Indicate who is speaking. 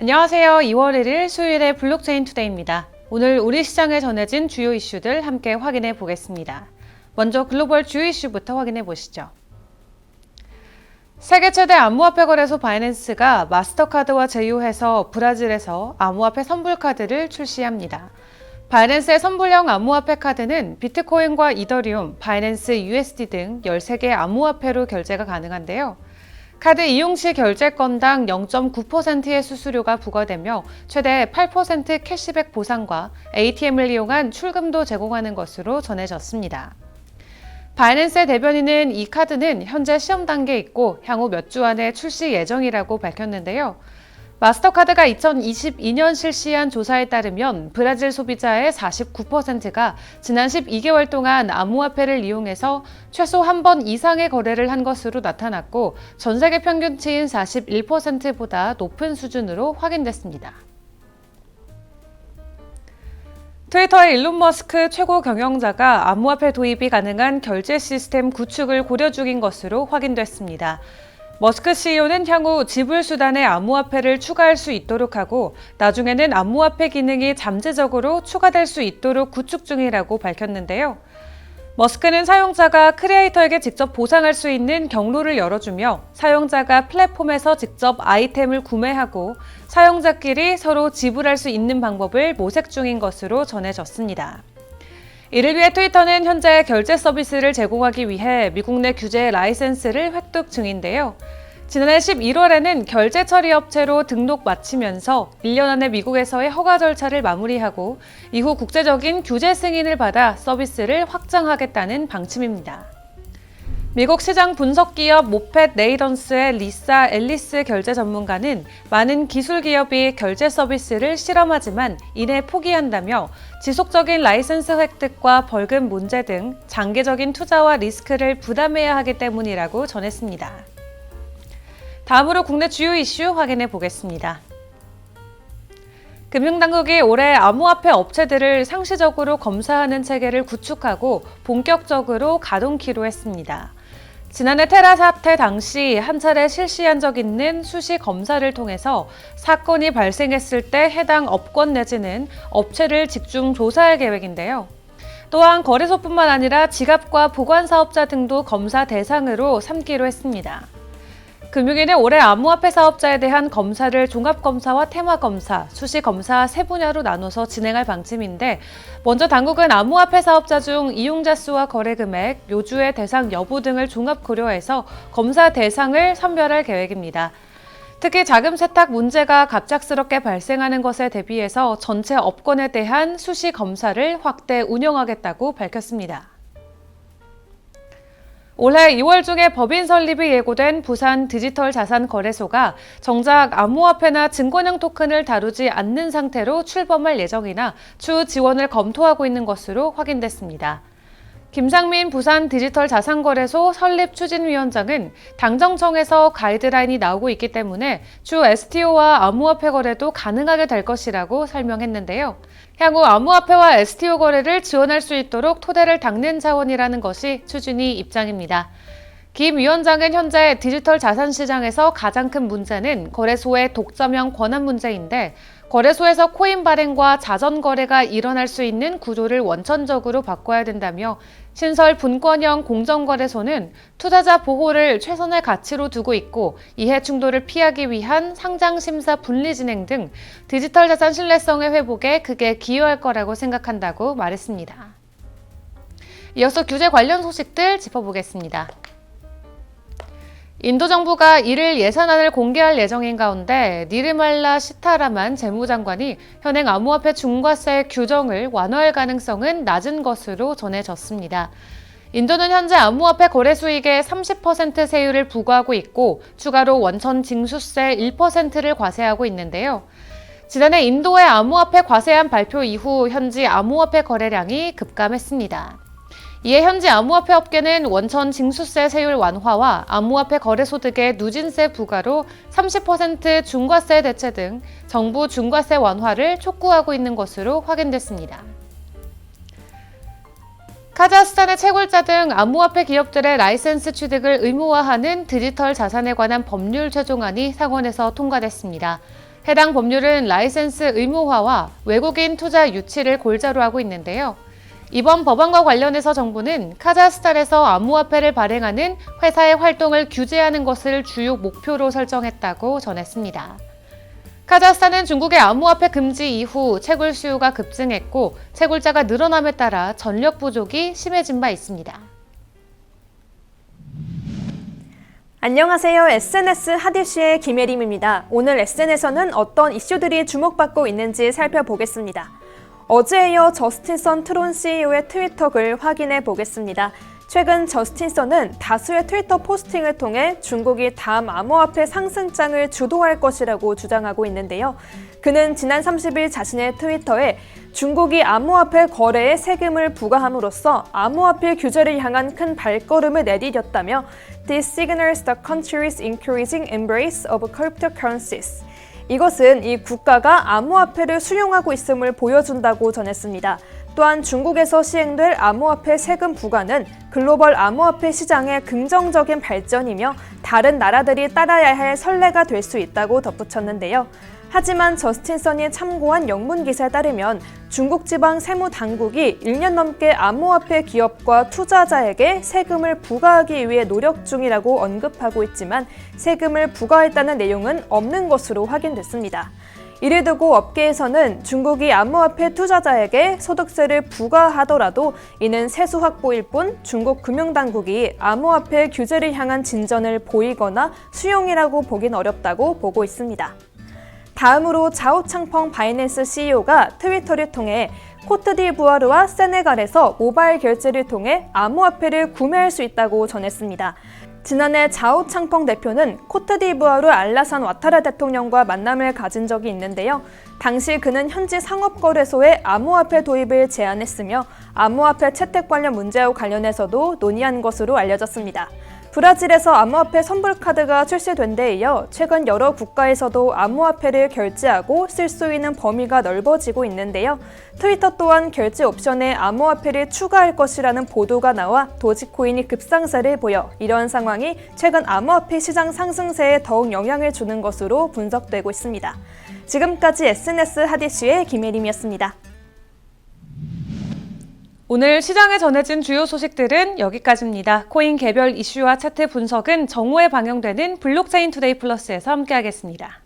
Speaker 1: 안녕하세요. 2월 1일 수요일의 블록체인 투데이입니다. 오늘 우리 시장에 전해진 주요 이슈들 함께 확인해 보겠습니다. 먼저 글로벌 주요 이슈부터 확인해 보시죠. 세계 최대 암호화폐 거래소 바이낸스가 마스터카드와 제휴해서 브라질에서 암호화폐 선불카드를 출시합니다. 바이낸스의 선불형 암호화폐 카드는 비트코인과 이더리움, 바이낸스 USD 등 13개 암호화폐로 결제가 가능한데요. 카드 이용 시 결제 건당 0.9%의 수수료가 부과되며 최대 8% 캐시백 보상과 ATM을 이용한 출금도 제공하는 것으로 전해졌습니다. 바이낸스의 대변인은 이 카드는 현재 시험 단계에 있고 향후 몇 주 안에 출시 예정이라고 밝혔는데요. 마스터카드가 2022년 실시한 조사에 따르면 브라질 소비자의 49%가 지난 12개월 동안 암호화폐를 이용해서 최소 한 번 이상의 거래를 한 것으로 나타났고 전 세계 평균치인 41%보다 높은 수준으로 확인됐습니다. 트위터의 일론 머스크 최고 경영자가 암호화폐 도입이 가능한 결제 시스템 구축을 고려 중인 것으로 확인됐습니다. 머스크 CEO는 향후 지불 수단에 암호화폐를 추가할 수 있도록 하고 나중에는 암호화폐 기능이 잠재적으로 추가될 수 있도록 구축 중이라고 밝혔는데요. 머스크는 사용자가 크리에이터에게 직접 보상할 수 있는 경로를 열어주며 사용자가 플랫폼에서 직접 아이템을 구매하고 사용자끼리 서로 지불할 수 있는 방법을 모색 중인 것으로 전해졌습니다. 이를 위해 트위터는 현재 결제 서비스를 제공하기 위해 미국 내 규제 라이센스를 획득 중인데요. 지난해 11월에는 결제 처리 업체로 등록 마치면서 1년 안에 미국에서의 허가 절차를 마무리하고 이후 국제적인 규제 승인을 받아 서비스를 확장하겠다는 방침입니다. 미국 시장 분석 기업 모펫 네이던스의 리사 앨리스 결제 전문가는 많은 기술 기업이 결제 서비스를 실험하지만 이내 포기한다며 지속적인 라이센스 획득과 벌금 문제 등 장기적인 투자와 리스크를 부담해야 하기 때문이라고 전했습니다. 다음으로 국내 주요 이슈 확인해 보겠습니다. 금융당국이 올해 암호화폐 업체들을 상시적으로 검사하는 체계를 구축하고 본격적으로 가동키로 했습니다. 지난해 테라 사태 당시 한 차례 실시한 적 있는 수시 검사를 통해서 사건이 발생했을 때 해당 업권 내지는 업체를 집중 조사할 계획인데요. 또한 거래소뿐만 아니라 지갑과 보관사업자 등도 검사 대상으로 삼기로 했습니다. 금융위는 올해 암호화폐 사업자에 대한 검사를 종합검사와 테마검사, 수시검사 세 분야로 나눠서 진행할 방침인데 먼저 당국은 암호화폐 사업자 중 이용자 수와 거래금액, 요주의 대상 여부 등을 종합 고려해서 검사 대상을 선별할 계획입니다. 특히 자금 세탁 문제가 갑작스럽게 발생하는 것에 대비해서 전체 업권에 대한 수시 검사를 확대 운영하겠다고 밝혔습니다. 올해 2월 중에 법인 설립이 예고된 부산 디지털 자산 거래소가 정작 암호화폐나 증권형 토큰을 다루지 않는 상태로 출범할 예정이나 추후 지원을 검토하고 있는 것으로 확인됐습니다. 김상민 부산 디지털 자산거래소 설립추진위원장은 당정청에서 가이드라인이 나오고 있기 때문에 추후 STO와 암호화폐 거래도 가능하게 될 것이라고 설명했는데요. 향후 암호화폐와 STO 거래를 지원할 수 있도록 토대를 닦는 차원이라는 것이 추진위 입장입니다. 김 위원장은 현재 디지털 자산 시장에서 가장 큰 문제는 거래소의 독점형 권한 문제인데 거래소에서 코인 발행과 자전 거래가 일어날 수 있는 구조를 원천적으로 바꿔야 된다며 신설 분권형 공정거래소는 투자자 보호를 최선의 가치로 두고 있고 이해 충돌을 피하기 위한 상장 심사 분리 진행 등 디지털 자산 신뢰성의 회복에 크게 기여할 거라고 생각한다고 말했습니다. 이어서 규제 관련 소식들 짚어보겠습니다. 인도 정부가 1일 예산안을 공개할 예정인 가운데 니르말라 시타라만 재무장관이 현행 암호화폐 중과세 규정을 완화할 가능성은 낮은 것으로 전해졌습니다. 인도는 현재 암호화폐 거래 수익의 30% 세율을 부과하고 있고 추가로 원천 징수세 1%를 과세하고 있는데요. 지난해 인도의 암호화폐 과세안 발표 이후 현지 암호화폐 거래량이 급감했습니다. 이에 현지 암호화폐 업계는 원천 징수세 세율 완화와 암호화폐 거래소득의 누진세 부과로 30% 중과세 대체 등 정부 중과세 완화를 촉구하고 있는 것으로 확인됐습니다. 카자흐스탄의 채굴자 등 암호화폐 기업들의 라이센스 취득을 의무화하는 디지털 자산에 관한 법률 최종안이 상원에서 통과됐습니다. 해당 법률은 라이센스 의무화와 외국인 투자 유치를 골자로 하고 있는데요. 이번 법안과 관련해서 정부는 카자흐스탄에서 암호화폐를 발행하는 회사의 활동을 규제하는 것을 주요 목표로 설정했다고 전했습니다. 카자흐스탄은 중국의 암호화폐 금지 이후 채굴 수요가 급증했고 채굴자가 늘어남에 따라 전력 부족이 심해진 바 있습니다.
Speaker 2: 안녕하세요. SNS 핫이슈의 김예림입니다. 오늘 SNS에서는 어떤 이슈들이 주목받고 있는지 살펴보겠습니다. 어제에 이어 저스틴 선 트론 CEO의 트위터 글 확인해 보겠습니다. 최근 저스틴 선은 다수의 트위터 포스팅을 통해 중국이 다음 암호화폐 상승장을 주도할 것이라고 주장하고 있는데요. 그는 지난 30일 자신의 트위터에 중국이 암호화폐 거래에 세금을 부과함으로써 암호화폐 규제를 향한 큰 발걸음을 내디뎠다며 This signals the country's increasing embrace of cryptocurrencies. 이것은 이 국가가 암호화폐를 수용하고 있음을 보여준다고 전했습니다. 또한 중국에서 시행될 암호화폐 세금 부과는 글로벌 암호화폐 시장의 긍정적인 발전이며 다른 나라들이 따라야 할 선례가 될 수 있다고 덧붙였는데요. 하지만 저스틴 선이 참고한 영문 기사에 따르면 중국 지방 세무 당국이 1년 넘게 암호화폐 기업과 투자자에게 세금을 부과하기 위해 노력 중이라고 언급하고 있지만 세금을 부과했다는 내용은 없는 것으로 확인됐습니다. 이를 두고 업계에서는 중국이 암호화폐 투자자에게 소득세를 부과하더라도 이는 세수 확보일 뿐 중국 금융당국이 암호화폐 규제를 향한 진전을 보이거나 수용이라고 보긴 어렵다고 보고 있습니다. 다음으로 자오창펑 바이낸스 CEO가 트위터를 통해 코트디부아르와 세네갈에서 모바일 결제를 통해 암호화폐를 구매할 수 있다고 전했습니다. 지난해 자오창펑 대표는 코트디부아르 알라산 와타라 대통령과 만남을 가진 적이 있는데요. 당시 그는 현지 상업거래소에 암호화폐 도입을 제안했으며 암호화폐 채택 관련 문제와 관련해서도 논의한 것으로 알려졌습니다. 브라질에서 암호화폐 선불카드가 출시된 데 이어 최근 여러 국가에서도 암호화폐를 결제하고 쓸 수 있는 범위가 넓어지고 있는데요. 트위터 또한 결제 옵션에 암호화폐를 추가할 것이라는 보도가 나와 도지코인이 급상승을 보여 이러한 상황이 최근 암호화폐 시장 상승세에 더욱 영향을 주는 것으로 분석되고 있습니다. 지금까지 SNS 핫이슈의 김예림이었습니다.
Speaker 1: 오늘 시장에 전해진 주요 소식들은 여기까지입니다. 코인 개별 이슈와 차트 분석은 정오에 방영되는 블록체인 투데이 플러스에서 함께하겠습니다.